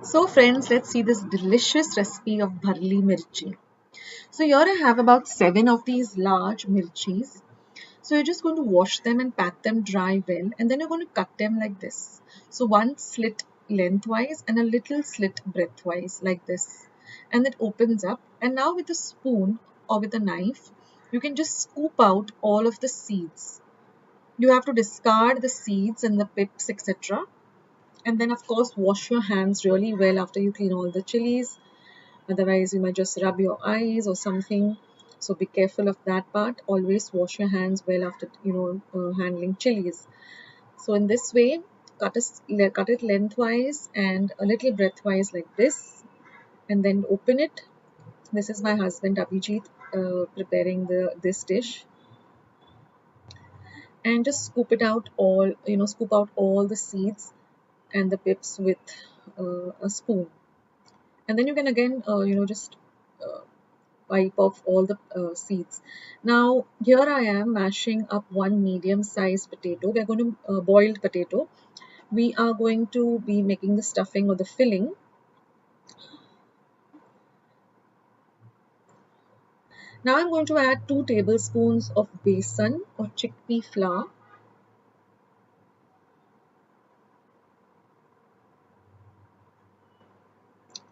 So friends, let's see this delicious recipe of Bharli Mirchi. So here I have about 7 of these large mirchis. So you're just going to wash them and pat them dry well, and then you're going to cut them like this. So one slit lengthwise and a little slit breadthwise like this. And it opens up, and now with a spoon or with a knife, you can just scoop out all of the seeds. You have to discard the seeds and the pips, etc. And then of course wash your hands really well after you clean all the chilies. Otherwise you might just rub your eyes or something. So be careful of that part. Always wash your hands well after handling chilies. So in this way, cut it lengthwise and a little breadthwise like this, and then open it. This is my husband Abhijit preparing this dish. And just scoop it out all, scoop out all the seeds and the pips with a spoon. And then you can again just wipe off all the seeds. Now here I am mashing up one medium sized potato. We are going to boiled potato. We are going to be making the stuffing or the filling. Now I'm going to add 2 tablespoons of besan or chickpea flour.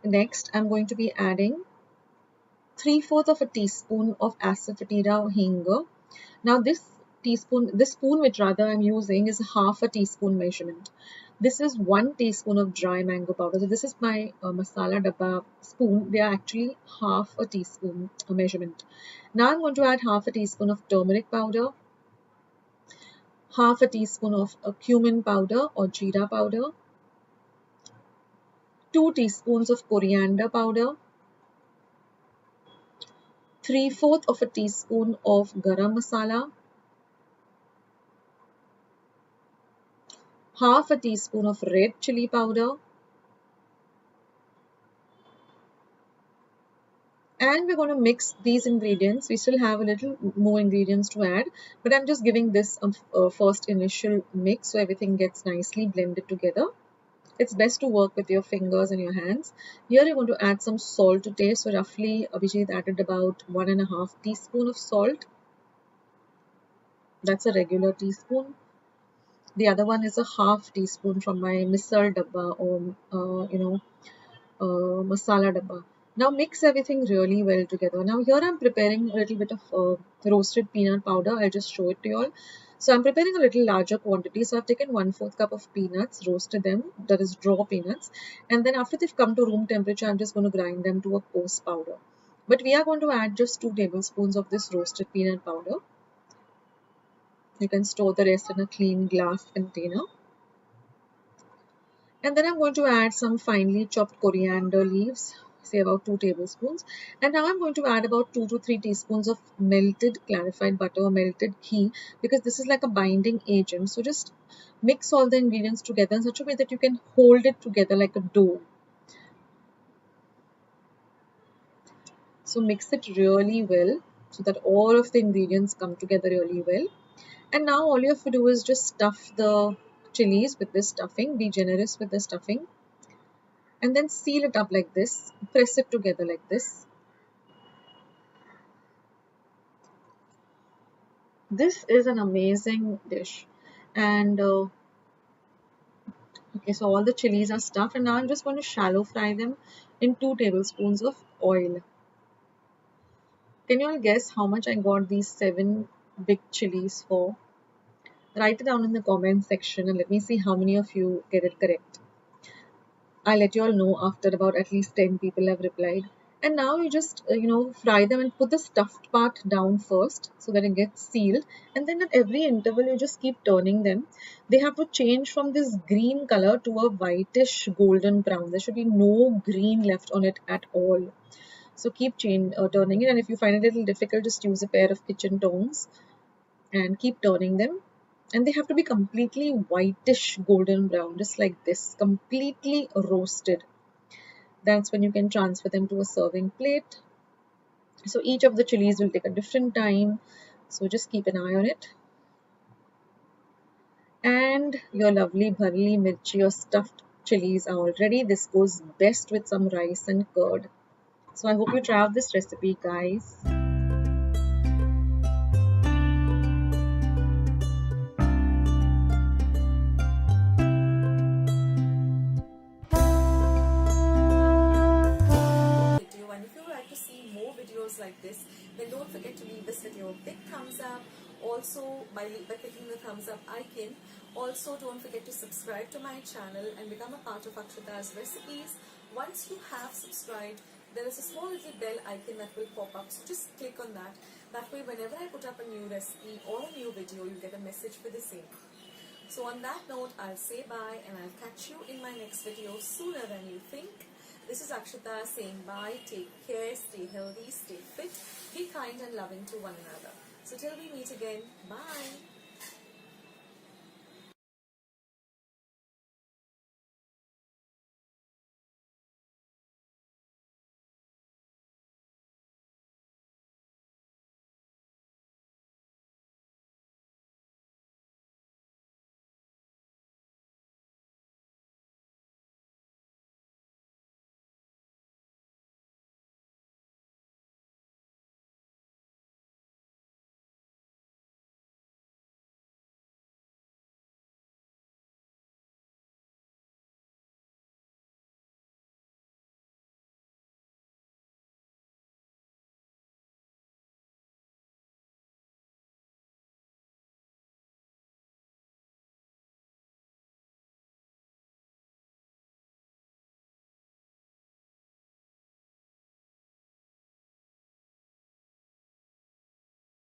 Next I'm going to be adding 3/4 of a teaspoon of asafoetida hinger. Now this spoon which rather I'm using is half a teaspoon measurement. This is 1 teaspoon of dry mango powder. So this is my masala dabba spoon. They are actually half a teaspoon measurement. Now I'm going to add half a teaspoon of turmeric powder, half a teaspoon of cumin powder or jeera powder, 2 teaspoons of coriander powder, 3/4 of a teaspoon of garam masala, half a teaspoon of red chilli powder, and we're going to mix these ingredients. We still have a little more ingredients to add, but I'm just giving this a first initial mix so everything gets nicely blended together. It's best to work with your fingers and your hands. Here you're going to add some salt to taste. So roughly Abhijit added about 1.5 teaspoon of salt. That's a regular teaspoon. The other one is a half teaspoon from my misal dabba or masala dabba. Now mix everything really well together. Now here I'm preparing a little bit of roasted peanut powder. I'll just show it to you all. So I'm preparing a little larger quantity. So I've taken 1/4 cup of peanuts, roasted them, that is raw peanuts. And then after they've come to room temperature, I'm just going to grind them to a coarse powder. But we are going to add just 2 tablespoons of this roasted peanut powder. You can store the rest in a clean glass container. And then I'm going to add some finely chopped coriander leaves, say about 2 tablespoons. And now I'm going to add about 2 to 3 teaspoons of melted clarified butter or melted ghee, because this is like a binding agent. So just mix all the ingredients together in such a way that you can hold it together like a dough. So mix it really well so that all of the ingredients come together really well. And now all you have to do is just stuff the chilies with this stuffing. Be generous with the stuffing. And then seal it up like this. Press it together like this. This is an amazing dish. And okay, so all the chilies are stuffed. And now I'm just going to shallow fry them in 2 tablespoons of oil. Can you all guess how much I got these 7 big chilies for? Write it down in the comment section and let me see how many of you get it correct. I'll let you all know after about at least 10 people have replied. And now you just, fry them and put the stuffed part down first so that it gets sealed. And then at every interval, you just keep turning them. They have to change from this green color to a whitish golden brown. There should be no green left on it at all. So keep turning it. And if you find it a little difficult, just use a pair of kitchen tongs and keep turning them. And they have to be completely whitish golden brown, just like this, completely roasted. That's when you can transfer them to a serving plate. So each of the chilies will take a different time, so just keep an eye on it. And your lovely Bharli Mirchi or stuffed chilies are all ready. This goes best with some rice and curd. So I hope you try out this recipe, guys. Video, and if you would like to see more videos like this, then don't forget to leave this video a big thumbs up. Also, by clicking the thumbs up icon. Also, don't forget to subscribe to my channel and become a part of Akshata's recipes. Once you have subscribed, there is a small little bell icon that will pop up, so just click on that. That way, whenever I put up a new recipe or a new video, you get a message for the same. So on that note, I'll say bye and I'll catch you in my next video sooner than you think. This is Akshata saying bye, take care, stay healthy, stay fit, be kind and loving to one another. So till we meet again, bye.